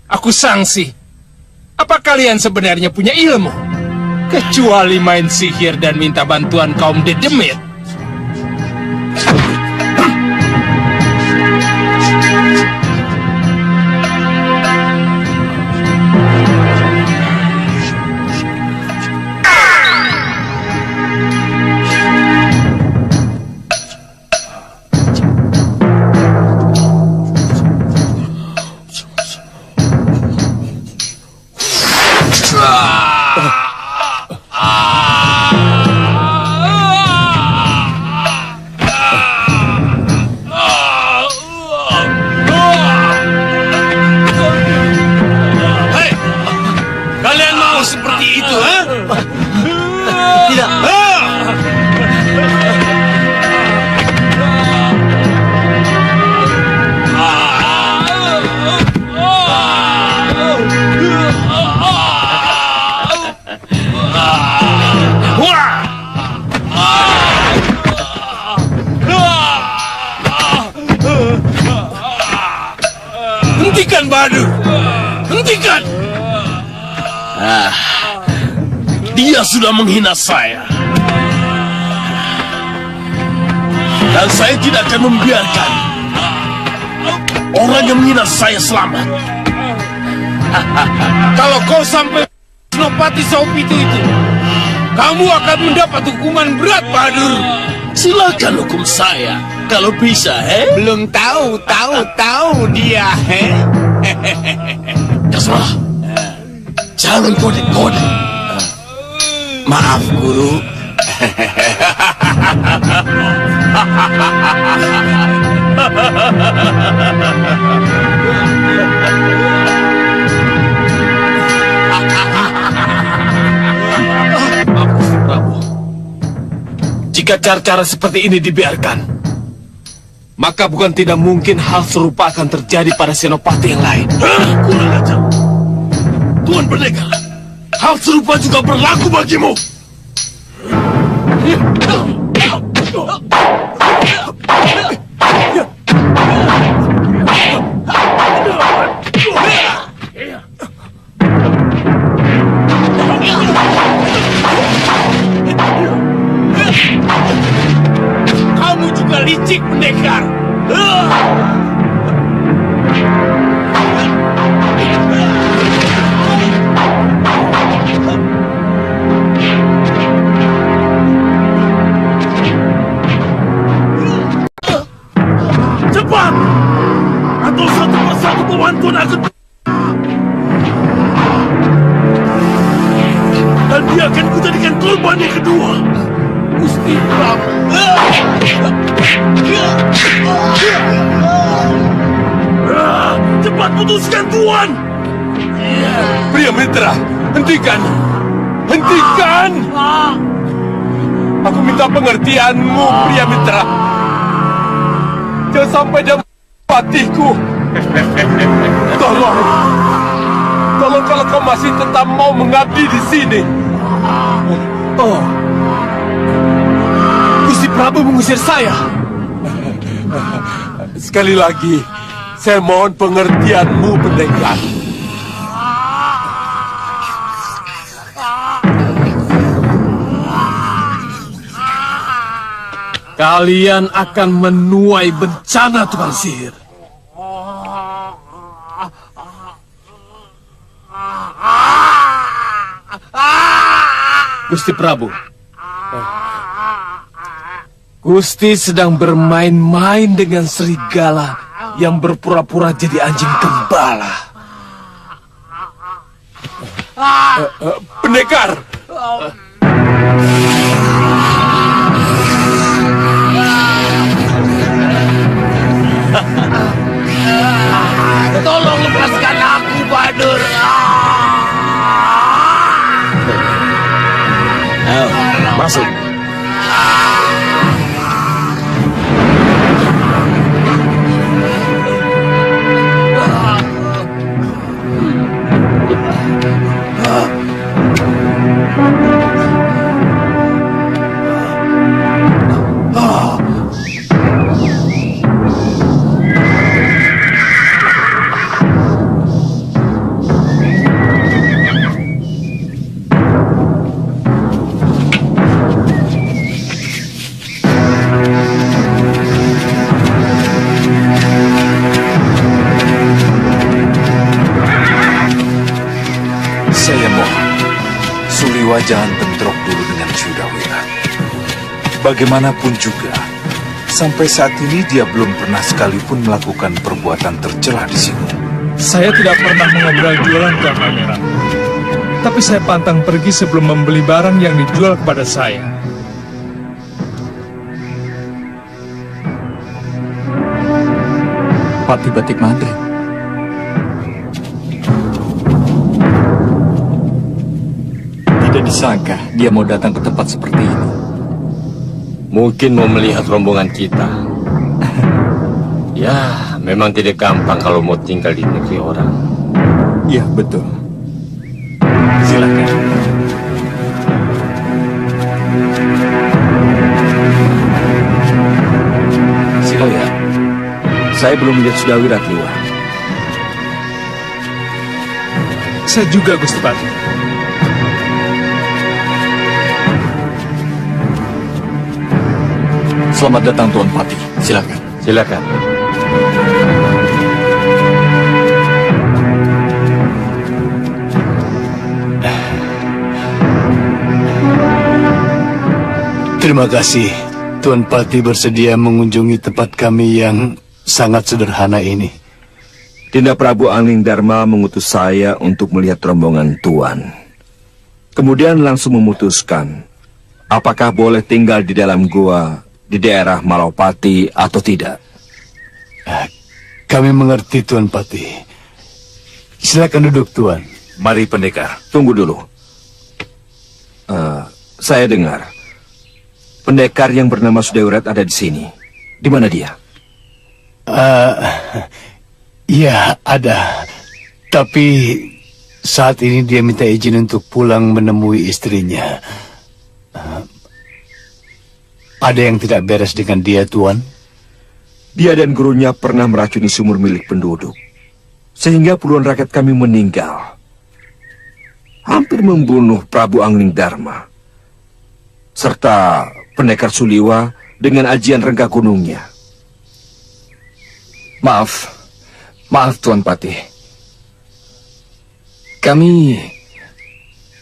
Aku sangsi. Apa kalian sebenarnya punya ilmu? Kecuali main sihir dan minta bantuan kaum dedemit. Hentikan, Bahadur! Hentikan! Dia sudah menghina saya. Dan saya tidak akan membiarkan orang yang menghina saya selamat. Kalau kau sampai Senopati Saupitu itu, kamu akan mendapat hukuman berat, Bahadur. Silakan hukum saya, kalau bisa, Belum tahu dia, Kasmalah, jangan kode-kode. Maaf, Guru. Jika cara-cara seperti ini dibiarkan, maka bukan tidak mungkin hal serupa akan terjadi pada senopati yang lain. Kurang ajar. Tuan Pendekar, hal serupa juga berlaku bagimu. Kamu juga licik, Pendekar. Cepat! Atau satu persatu pembantuan akan... Dan dia akan kujadikan korban yang kedua. Gusti Prabu. Cepat putuskan, Tuan! Pria Mitra, hentikan! Hentikan! Aku minta pengertianmu, Pria Mitra. Jangan sampai dia matiku. Tolong kalau kau masih tetap mau mengabdi di sini. Oh, Gusti Prabu mengusir saya. Sekali lagi, saya mohon pengertianmu, Pendekar. Kalian akan menuai bencana, tukang sihir. Gusti Prabu, Gusti sedang bermain-main dengan serigala yang berpura-pura jadi anjing gembala. Pendekar! Tolong lepaskan aku, Bahadur. Ayo, masuk. Saya mohon, Suliwa jangan bentrok dulu dengan Sudawira. Bagaimanapun juga, sampai saat ini dia belum pernah sekalipun melakukan perbuatan tercela di sini. Saya tidak pernah mengobrol jualan ke pangeran. Tapi saya pantang pergi sebelum membeli barang yang dijual kepada saya. Pati Batik Madrid. Tidak disangka dia mau datang ke tempat seperti ini. Mungkin mau melihat rombongan kita. Ya, memang tidak gampang kalau mau tinggal di negeri orang. Ya, betul. Silakan. Oh ya, saya belum melihat Sudawira keluar. Saya juga, Gusti Pati. Selamat datang Tuan Pati. Silakan. Silakan. Terima kasih, Tuan Pati bersedia mengunjungi tempat kami yang sangat sederhana ini. Dinda Prabu Angling Dharma mengutus saya untuk melihat rombongan Tuan. Kemudian langsung memutuskan apakah boleh tinggal di dalam gua di daerah Malawapati atau tidak. Kami mengerti, Tuan Pati. Silakan duduk, Tuan. Mari, Pendekar. Tunggu dulu. Saya dengar pendekar yang bernama Sudawira ada di sini. Di mana dia? Ya, ada. Tapi saat ini dia minta izin untuk pulang menemui istrinya. Ada yang tidak beres dengan dia, Tuan? Dia dan gurunya pernah meracuni sumur milik penduduk, sehingga puluhan rakyat kami meninggal. Hampir membunuh Prabu Angling Dharma, serta pendekar Suliwa dengan ajian Rengga Gunungnya. Maaf Tuan Pati. Kami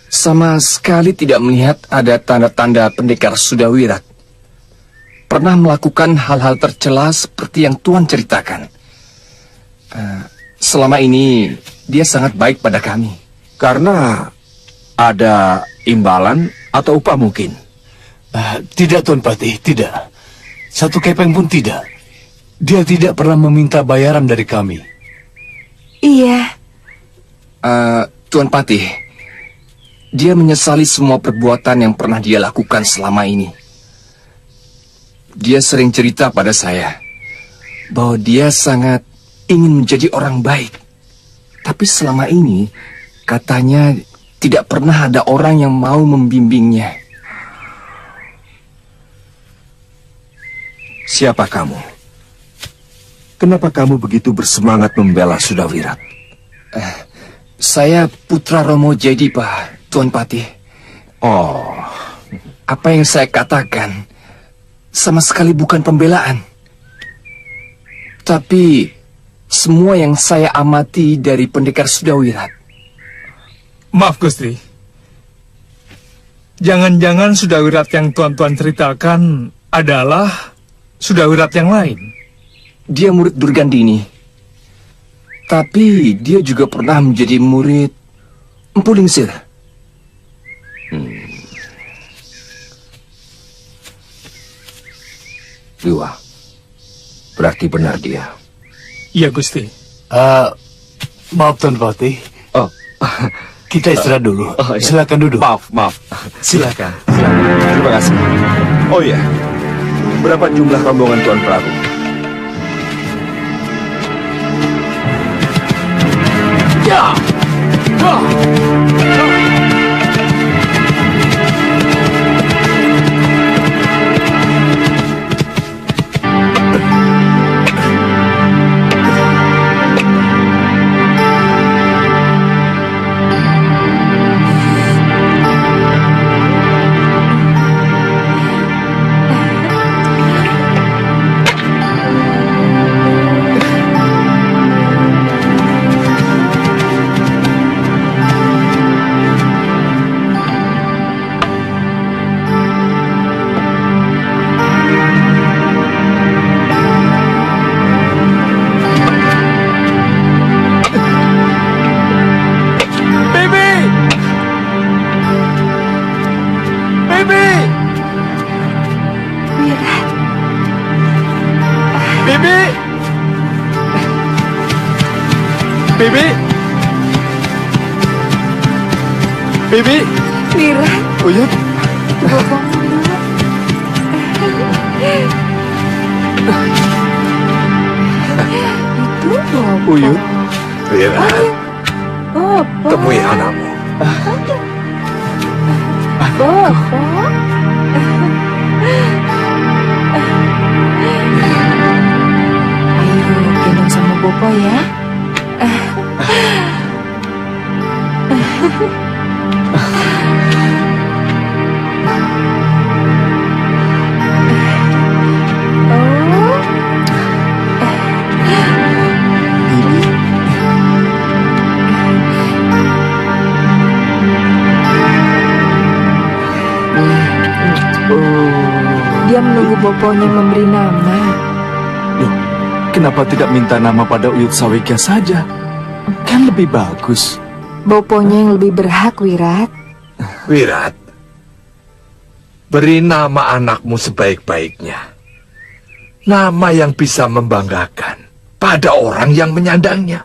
sama sekali tidak melihat ada tanda-tanda pendekar Sudawira pernah melakukan hal-hal tercela seperti yang Tuan ceritakan. Selama ini dia sangat baik pada kami. Karena ada imbalan atau upah mungkin? Tidak, Tuan Pati, tidak. Satu kepeng pun tidak. Dia tidak pernah meminta bayaran dari kami. Iya. Tuan Pati, dia menyesali semua perbuatan yang pernah dia lakukan selama ini. Dia sering cerita pada saya bahwa dia sangat ingin menjadi orang baik. Tapi selama ini katanya tidak pernah ada orang yang mau membimbingnya. Siapa kamu? Kenapa kamu begitu bersemangat membela Sudawira? Saya putra Romo Jedipa, Tuan Pati. Oh, apa yang saya katakan sama sekali bukan pembelaan. Tapi semua yang saya amati dari pendekar Sudawira. Maaf, Gusti. Jangan-jangan Sudawira yang tuan-tuan ceritakan adalah Sudawira yang lain. Dia murid Durgandini. Tapi dia juga pernah menjadi murid Empu Lingsir. Liwa, berarti benar dia. Iya, Gusti. Maaf Tuan Patih. Oh, kita istirahat dulu. Oh, iya. Silakan duduk. Maaf. Silakan. Terima kasih. Oh iya, berapa jumlah rombongan Tuan Prabu? Bibi. Mira. Uyut. Bopong dulu. Itu Bopong. Uyut. Mira, Bopong. temui anakmu. Bopong. Ayo gendong sama Bopo ya. Dia menunggu Boponya memberi nama. Loh, kenapa tidak minta nama pada Uyut Sawikya saja? Kan lebih bagus. Boponya yang lebih berhak, Wirat. Wirat, beri nama anakmu sebaik-baiknya. Nama yang bisa membanggakan pada orang yang menyandangnya.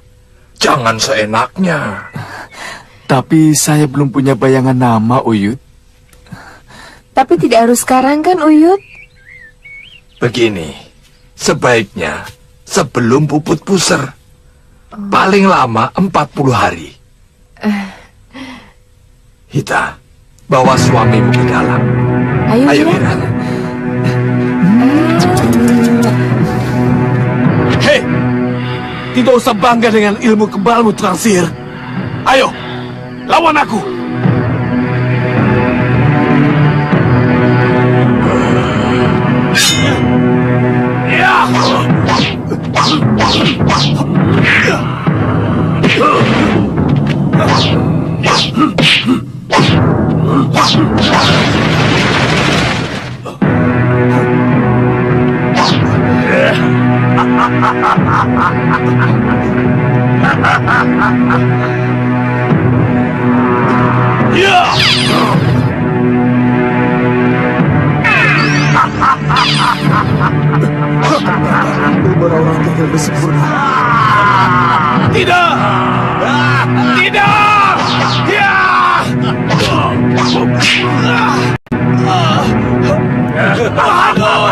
Jangan seenaknya. Tapi saya belum punya bayangan nama, Uyut. Tapi tidak harus sekarang kan, Uyut? Begini, sebaiknya sebelum puput puser. Paling lama 40 hari. Hita, bawa suamimu ke dalam. Ayo, Wirat. Hei, tidak usah bangga dengan ilmu kebalmu, tukang sihir. Ayo, lawan aku. Orang tinggal bersempurna. Tidak! Tidak! Ya! Bahadur!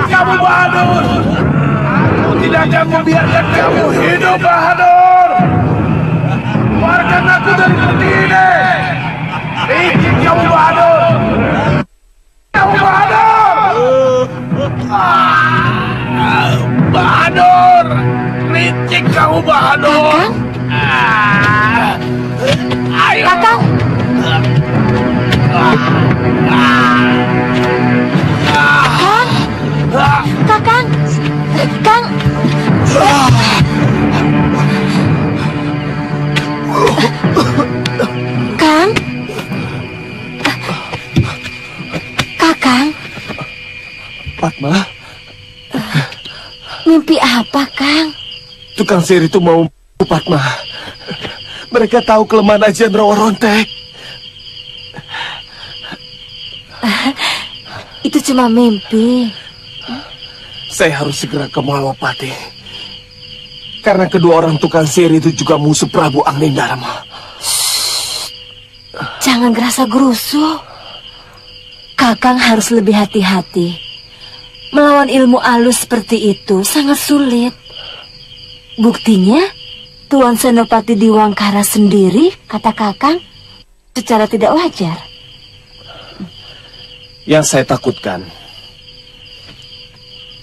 Kamu Bahadur! Aku tidak akan membiarkan kamu hidup, Bahadur! Keluarkan aku dari peti ini! Licik kamu Bahadur! Kamu Bahadur! Bahadur! Licik kamu Bahadur! Ayo! Kakang! Kakang! Kang! Kang? Kakang? Padma, Mimpi apa, Kang? tukang sihir itu mau Padma. Mereka tahu kelemahan ajian Rawa Rontek. Itu cuma mimpi. Saya harus segera ke Malwapati. Karena kedua orang tukang sihir itu juga musuh Prabu Anglingdarma. Jangan gerasa gerusu. Kakang harus lebih hati-hati. Melawan ilmu alus seperti itu sangat sulit. Buktinya, Tuan Senopati Diwangkara sendiri, kata Kakang, secara tidak wajar. Yang saya takutkan,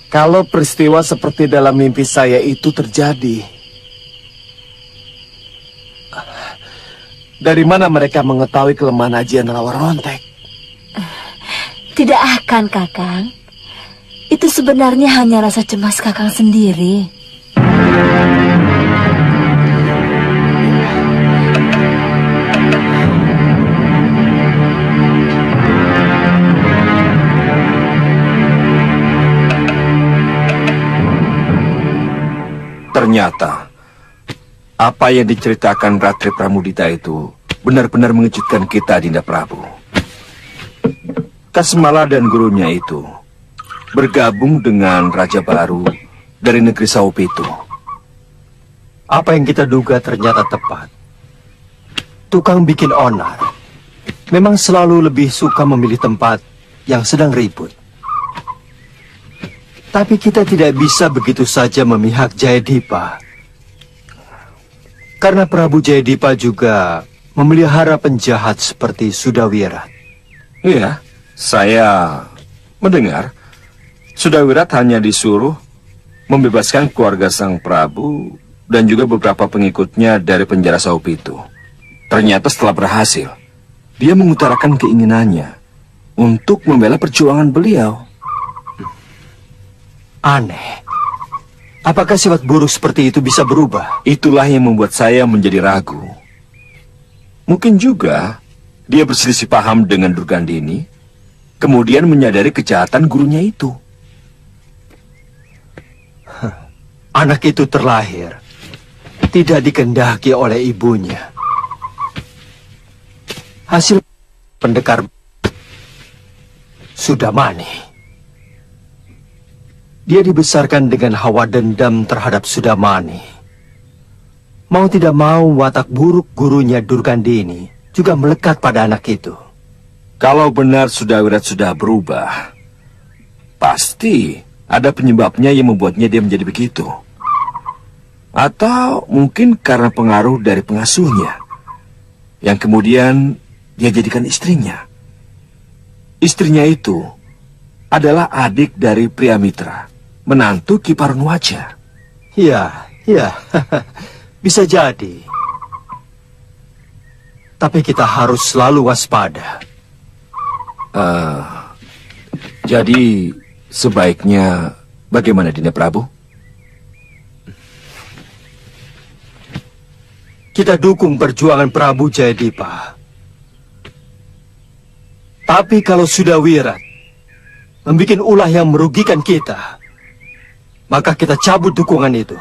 kalau peristiwa seperti dalam mimpi saya itu terjadi, dari mana mereka mengetahui kelemahan ajian Rawa Rontek? Tidak akan, Kakang. Itu sebenarnya hanya rasa cemas Kakang sendiri. Ternyata, apa yang diceritakan Ratri Pramudita itu benar-benar mengejutkan kita, Dinda Prabu. Kasmala dan gurunya itu bergabung dengan raja baru dari negeri Saupitu. Apa yang kita duga ternyata tepat. Tukang bikin onar memang selalu lebih suka memilih tempat yang sedang ribut. Tapi kita tidak bisa begitu saja memihak Jayadipa. Karena Prabu Jayadipa juga memelihara penjahat seperti Sudawirat. Iya, saya mendengar Sudawirat hanya disuruh membebaskan keluarga sang Prabu dan juga beberapa pengikutnya dari penjara Saupitu. Ternyata setelah berhasil, dia mengutarakan keinginannya untuk membela perjuangan beliau. Aneh. Apakah sifat buruk seperti itu bisa berubah? Itulah yang membuat saya menjadi ragu. Mungkin juga dia berselisih paham dengan Durgandini, kemudian menyadari kejahatan gurunya itu. Anak itu terlahir tidak dikehendaki oleh ibunya. Hasil pendekar Sudamani. Dia dibesarkan dengan hawa dendam terhadap Sudamani. Mau tidak mau, watak buruk gurunya Durgandini juga melekat pada anak itu. Kalau benar Sudawirat sudah berubah, pasti ada penyebabnya yang membuatnya dia menjadi begitu. Atau mungkin karena pengaruh dari pengasuhnya, yang kemudian dia jadikan istrinya. Istrinya itu adalah adik dari Priamitra, menantu Ki Parunwaja. Ya, bisa jadi. Tapi kita harus selalu waspada. Jadi sebaiknya bagaimana, Dinda Prabu? Kita dukung perjuangan Prabu Jayadipa. Tapi kalau Sudawirat membuat ulah yang merugikan kita, maka kita cabut dukungan itu.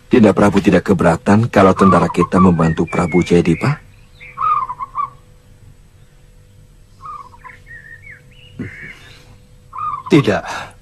Dinda Prabu tidak keberatan kalau tentara kita membantu Prabu Jayadipa? Tidak.